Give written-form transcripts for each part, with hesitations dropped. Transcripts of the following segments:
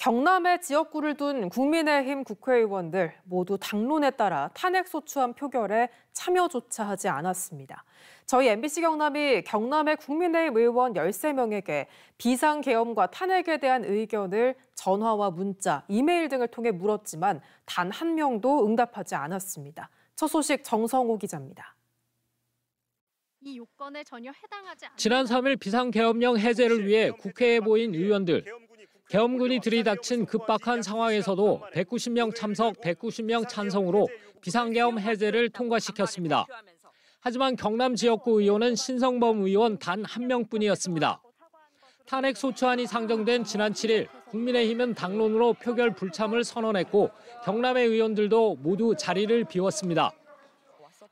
경남의 지역구를 둔 국민의힘 국회의원들 모두 당론에 따라 탄핵소추안 표결에 참여조차 하지 않았습니다. 저희 MBC 경남이 경남의 국민의힘 의원 13명에게 비상계엄과 탄핵에 대한 의견을 전화와 문자, 이메일 등을 통해 물었지만 단 한 명도 응답하지 않았습니다. 첫 소식 정성호 기자입니다. 이 요건에 전혀 해당하지 않는 지난 3일 비상계엄령 해제를 위해 국회에 모인 의원들. 계엄군이 들이닥친 급박한 상황에서도 190명 참석, 190명 찬성으로 비상계엄 해제를 통과시켰습니다. 하지만 경남 지역구 의원은 신성범 의원 단 한 명뿐이었습니다. 탄핵 소추안이 상정된 지난 7일 국민의힘은 당론으로 표결 불참을 선언했고 경남의 의원들도 모두 자리를 비웠습니다.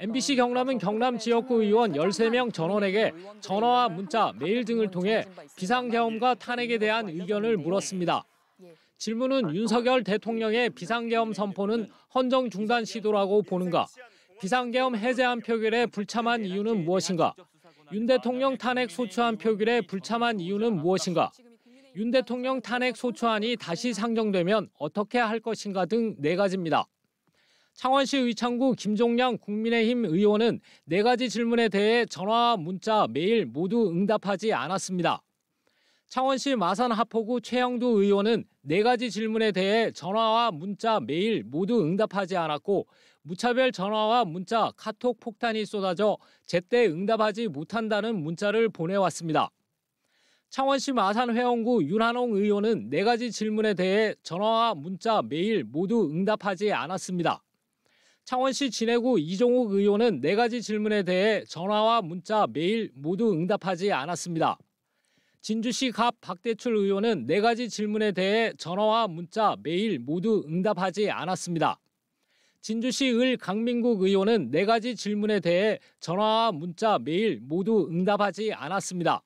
MBC 경남은 경남 지역구 의원 13명 전원에게 전화와 문자, 메일 등을 통해 비상계엄과 탄핵에 대한 의견을 물었습니다. 질문은 윤석열 대통령의 비상계엄 선포는 헌정 중단 시도라고 보는가? 비상계엄 해제안 표결에 불참한 이유는 무엇인가? 윤 대통령 탄핵 소추안 표결에 불참한 이유는 무엇인가? 윤 대통령 탄핵 소추안이 다시 상정되면 어떻게 할 것인가 등 4가지입니다. 창원시 의창구 김종량 국민의힘 의원은 4가지 질문에 대해 전화와 문자, 메일 모두 응답하지 않았습니다. 창원시 마산 하포구 최영두 의원은 4가지 질문에 대해 전화와 문자, 메일 모두 응답하지 않았고 무차별 전화와 문자, 카톡 폭탄이 쏟아져 제때 응답하지 못한다는 문자를 보내왔습니다. 창원시 마산 회원구 윤한홍 의원은 4가지 질문에 대해 전화와 문자, 메일 모두 응답하지 않았습니다. 창원시 진해구 이종욱 의원은 4가지 질문에 대해 전화와 문자, 메일 모두 응답하지 않았습니다. 진주시 갑 박대출 의원은 4가지 질문에 대해 전화와 문자, 메일 모두 응답하지 않았습니다. 진주시 을 강민국 의원은 4가지 질문에 대해 전화와 문자, 메일 모두 응답하지 않았습니다.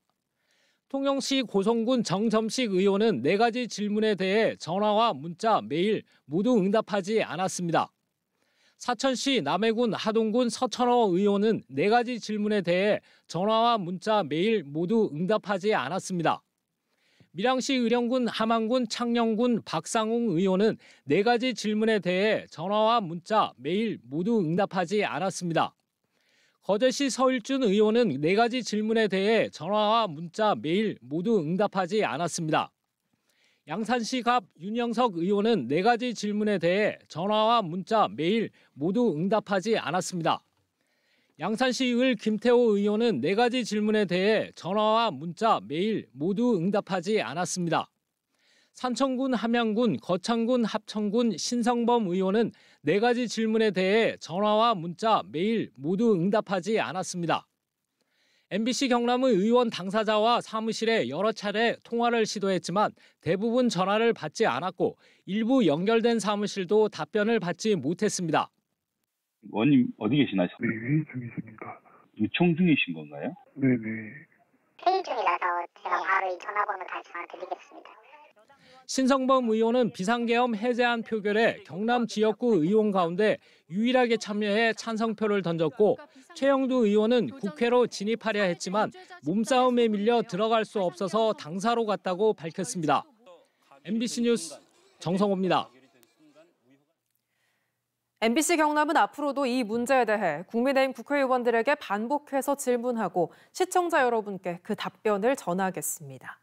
통영시 고성군 정점식 의원은 4가지 질문에 대해 전화와 문자, 메일 모두 응답하지 않았습니다. 사천시 남해군 하동군 서천호 의원은 4가지 질문에 대해 전화와 문자, 메일 모두 응답하지 않았습니다. 밀양시 의령군 함안군 창녕군 박상웅 의원은 4가지 질문에 대해 전화와 문자, 메일 모두 응답하지 않았습니다. 거제시 서일준 의원은 4가지 질문에 대해 전화와 문자, 메일 모두 응답하지 않았습니다. 양산시 갑 윤영석 의원은 4가지 질문에 대해 전화와 문자, 메일 모두 응답하지 않았습니다. 양산시 을 김태호 의원은 4가지 질문에 대해 전화와 문자, 메일 모두 응답하지 않았습니다. 산청군 함양군, 거창군 합천군 신성범 의원은 4가지 질문에 대해 전화와 문자, 메일 모두 응답하지 않았습니다. MBC 경남의 의원 당사자와 사무실에 여러 차례 통화를 시도했지만 대부분 전화를 받지 않았고 일부 연결된 사무실도 답변을 받지 못했습니다. 의원님 어디 계시나요? 네, 회의 중이십니다. 요청 중이신 건가요? 네네. 회의 중이라서 제가 바로 이 전화번호 다시 전화드리겠습니다. 신성범 의원은 비상계엄 해제안 표결에 경남 지역구 의원 가운데 유일하게 참여해 찬성표를 던졌고 최영두 의원은 국회로 진입하려 했지만 몸싸움에 밀려 들어갈 수 없어서 당사로 갔다고 밝혔습니다. MBC 뉴스 정성호입니다. MBC 경남은 앞으로도 이 문제에 대해 국민의힘 국회의원들에게 반복해서 질문하고 시청자 여러분께 그 답변을 전하겠습니다.